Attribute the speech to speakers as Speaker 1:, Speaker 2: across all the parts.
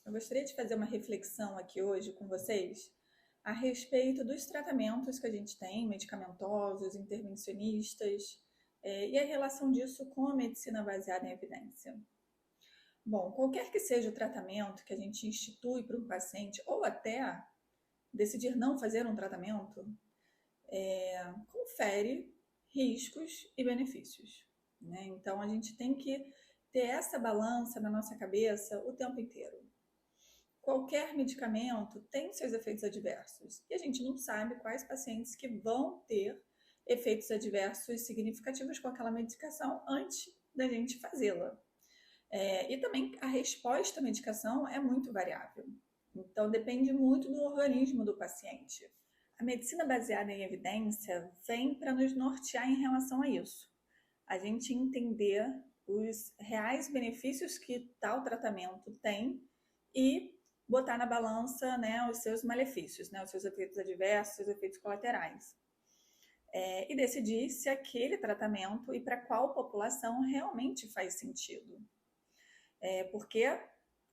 Speaker 1: Eu gostaria de fazer uma reflexão aqui hoje com vocês a respeito dos tratamentos que a gente tem, medicamentosos, intervencionistas, e a relação disso com a medicina baseada em evidência. Bom, qualquer que seja o tratamento que a gente institui para um paciente, ou até decidir não fazer um tratamento, confere riscos e benefícios, né? Então a gente tem que ter essa balança na nossa cabeça o tempo inteiro. Qualquer medicamento tem seus efeitos adversos e a gente não sabe quais pacientes que vão ter efeitos adversos significativos com aquela medicação antes da gente fazê-la. E também a resposta à medicação é muito variável. Então depende muito do organismo do paciente. A medicina baseada em evidência vem para nos nortear em relação a isso. A gente entender os reais benefícios que tal tratamento tem e botar na balança, né, os seus malefícios, né, os seus efeitos adversos, os efeitos colaterais. E decidir se aquele tratamento e para qual população realmente faz sentido. Porque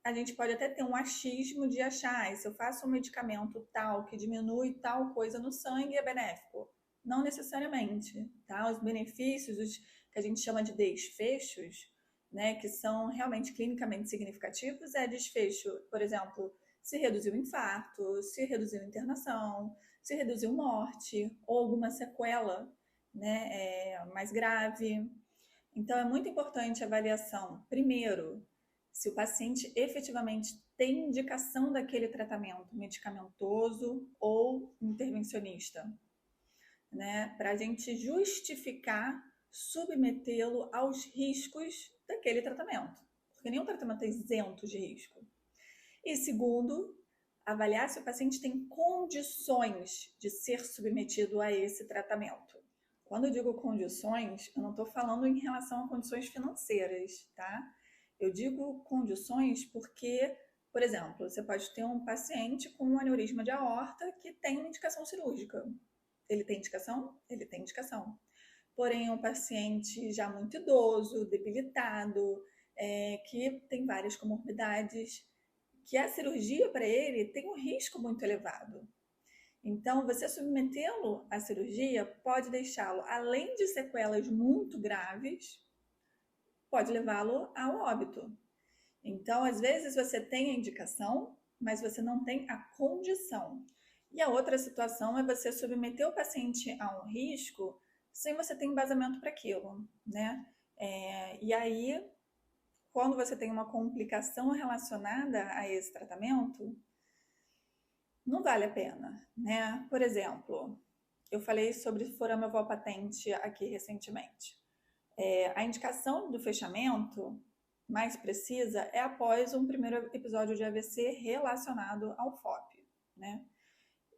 Speaker 1: a gente pode até ter um achismo de achar, se eu faço um medicamento tal que diminui tal coisa no sangue, é benéfico. Não necessariamente, tá? Os benefícios, os que a gente chama de desfechos, né, que são realmente clinicamente significativos, é desfecho, por exemplo, se reduziu o infarto, se reduziu a internação, se reduziu morte ou alguma sequela, né, mais grave. Então é muito importante a avaliação, primeiro, se o paciente efetivamente tem indicação daquele tratamento medicamentoso ou intervencionista, né, para a gente justificar submetê-lo aos riscos daquele tratamento, porque nenhum tratamento é isento de risco. E segundo, avaliar se o paciente tem condições de ser submetido a esse tratamento. Quando eu digo condições, eu não estou falando em relação a condições financeiras, tá? Eu digo condições porque, por exemplo, você pode ter um paciente com um aneurisma de aorta que tem uma indicação cirúrgica. Ele tem indicação? Ele tem indicação. Porém, um paciente já muito idoso, debilitado, que tem várias comorbidades, que a cirurgia para ele tem um risco muito elevado. Então, você submetê-lo à cirurgia pode deixá-lo, além de sequelas muito graves, pode levá-lo ao óbito. Então, às vezes você tem a indicação, mas você não tem a condição. E a outra situação é você submeter o paciente a um risco sem você ter embasamento para aquilo, né? E aí, quando você tem uma complicação relacionada a esse tratamento, não vale a pena, né? Por exemplo, eu falei sobre forama patente aqui recentemente. A indicação do fechamento mais precisa é após um primeiro episódio de AVC relacionado ao FOP, né?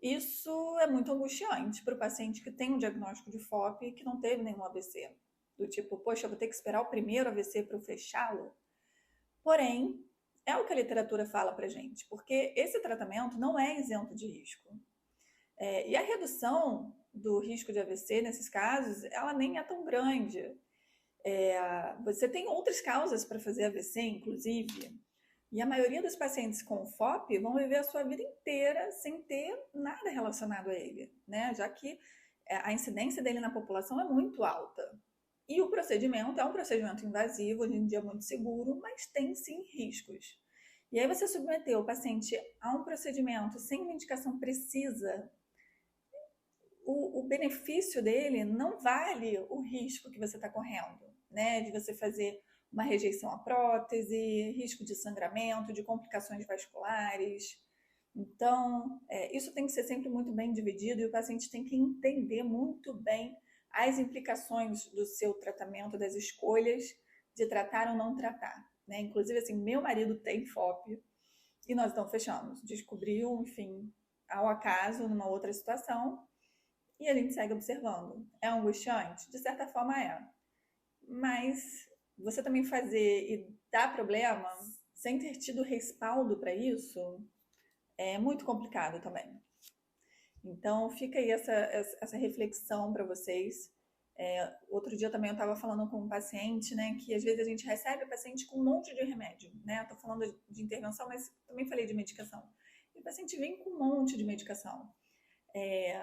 Speaker 1: Isso é muito angustiante para o paciente que tem um diagnóstico de FOP e que não teve nenhum AVC. Do tipo, poxa, eu vou ter que esperar o primeiro AVC para eu fechá-lo? Porém, é o que a literatura fala para gente, porque esse tratamento não é isento de risco. E a redução do risco de AVC nesses casos, ela nem é tão grande. Você tem outras causas para fazer AVC, inclusive, e a maioria dos pacientes com FOP vão viver a sua vida inteira sem ter nada relacionado a ele, né? Já que a incidência dele na população é muito alta. E o procedimento é um procedimento invasivo, hoje em dia muito seguro, mas tem sim riscos. E aí você submeter o paciente a um procedimento sem uma indicação precisa, o benefício dele não vale o risco que você está correndo, né? De você fazer uma rejeição à prótese, risco de sangramento, de complicações vasculares. Então, isso tem que ser sempre muito bem dividido e o paciente tem que entender muito bem as implicações do seu tratamento, das escolhas de tratar ou não tratar, né? Inclusive, assim, meu marido tem FOP e nós então fechamos. Descobriu, enfim, ao acaso, numa outra situação, e a gente segue observando. É angustiante? De certa forma é. Mas você também fazer e dar problema sem ter tido respaldo para isso é muito complicado também. Então fica aí essa reflexão para vocês. Outro dia também eu estava falando com um paciente, né, que às vezes a gente recebe o paciente com um monte de remédio, né? Estou falando de intervenção, mas também falei de medicação. E o paciente vem com um monte de medicação. E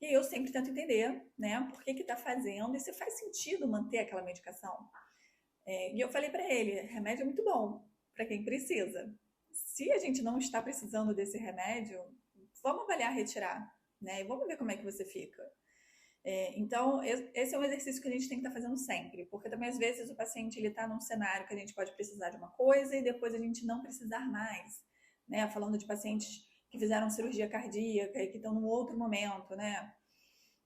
Speaker 1: eu sempre tento entender, né, por que está fazendo e se faz sentido manter aquela medicação. E eu falei para ele, remédio é muito bom para quem precisa. Se a gente não está precisando desse remédio, vamos avaliar retirar, né? E vamos ver como é que você fica. Então, esse é um exercício que a gente tem que estar fazendo sempre, porque também às vezes o paciente ele está num cenário que a gente pode precisar de uma coisa e depois a gente não precisar mais, né? Falando de pacientes que fizeram cirurgia cardíaca e que estão num outro momento, né?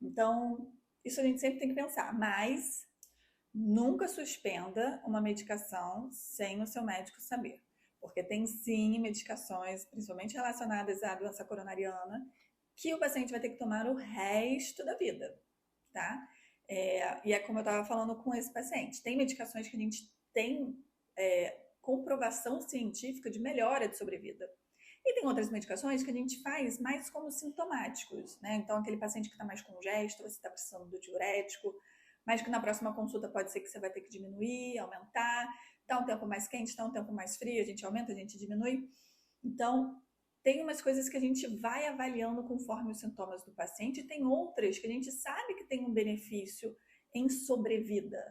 Speaker 1: Então, isso a gente sempre tem que pensar, mas nunca suspenda uma medicação sem o seu médico saber, porque tem sim medicações, principalmente relacionadas à doença coronariana, que o paciente vai ter que tomar o resto da vida, tá? E é como eu estava falando com esse paciente, tem medicações que a gente tem comprovação científica de melhora de sobrevida. E tem outras medicações que a gente faz mais como sintomáticos, né? Então, aquele paciente que está mais congesto, você está precisando do diurético, mas que na próxima consulta pode ser que você vai ter que diminuir, aumentar. Está um tempo mais quente, está um tempo mais frio, a gente aumenta, a gente diminui. Então, tem umas coisas que a gente vai avaliando conforme os sintomas do paciente, e tem outras que a gente sabe que tem um benefício em sobrevida.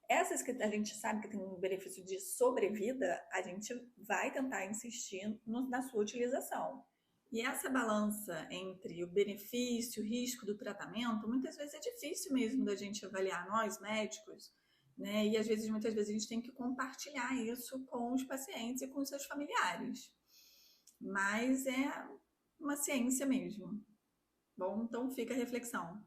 Speaker 1: Essas que a gente sabe que tem um benefício de sobrevida, a gente vai tentar insistir na sua utilização. E essa balança entre o benefício, o risco do tratamento, muitas vezes é difícil mesmo da gente avaliar, nós médicos, né? E muitas vezes a gente tem que compartilhar isso com os pacientes e com os seus familiares. Mas é uma ciência mesmo. Bom, então fica a reflexão.